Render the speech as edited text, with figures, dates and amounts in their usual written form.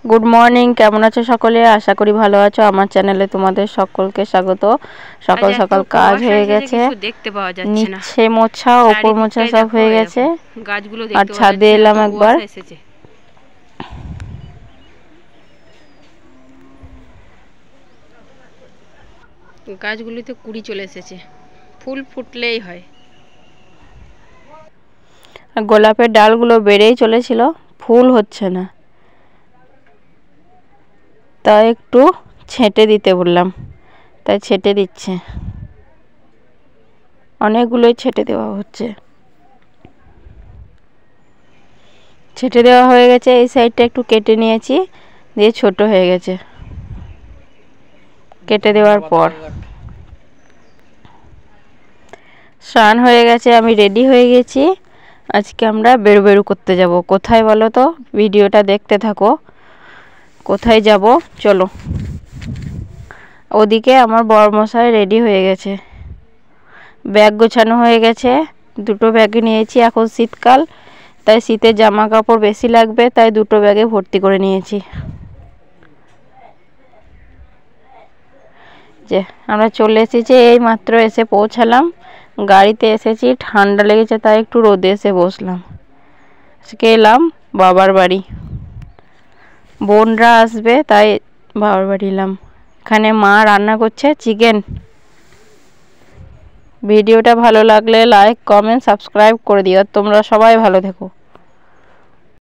Good morning, কেমন আছো সকলে? আশা করি ভালো আছো। আমার চ্যানেলে তোমাদের সকলকে স্বাগত। সকাল সকাল কাজ হয়ে গেছে, দেখতে পাওয়া যাচ্ছে না, নিচে মোছা ওপর মোছা সব হয়ে গেছে। গাছগুলো আর দেখতে পাওয়া ছাদে যাচ্ছে না, এলাম তো একবার। কুয়াশা এসেছে। গাছগুলিতে কুড়ি চলে এসেছে, ফুল ফুটলেই হয়। গোলাপের ডালগুলো বেড়েই চলেছিল, ফুল হচ্ছে না, তাই একটু ছেঁটে দিতে বললাম, তাই ছেঁটে দিচ্ছে। অনেকগুলোই ছেঁটে দেওয়া হচ্ছে। ছেঁটে দেওয়া হয়ে গেছে। এই সাইডটা একটু কেটে নিয়েছি, দিয়ে ছোট হয়ে গেছে। কেটে দেওয়ার পর স্নান হয়ে গেছে, আমি রেডি হয়ে গেছি। আজকে আমরা বেরু করতে যাব। কোথায় বলো তো? ভিডিওটা দেখতে থাকো। কোথায় যাব চলো। ওদিকে আমার বরমশাই রেডি হয়ে গেছে, ব্যাগ গোছানো হয়ে গেছে। দুটো ব্যাগে নিয়েছি, এখন শীতকাল, তাই শীতের জামা কাপড় বেশি লাগবে, তাই দুটো ব্যাগে ভর্তি করে নিয়েছি। যে আমরা চলে এসেছি, এই মাত্র এসে পৌঁছালাম। গাড়িতে এসেছি, ঠান্ডা লেগেছে, তাই একটু রোদে এসে বসলাম। আজকে এলাম বাবার বাড়ি, বোনরা আসবে, তাই বাবার বাড়ি এলাম। এখানে মা রান্না করছে চিকেন। ভিডিওটা ভালো লাগলে লাইক, কমেন্ট, সাবস্ক্রাইব করে দিও। তোমরা সবাই ভালো থেকো।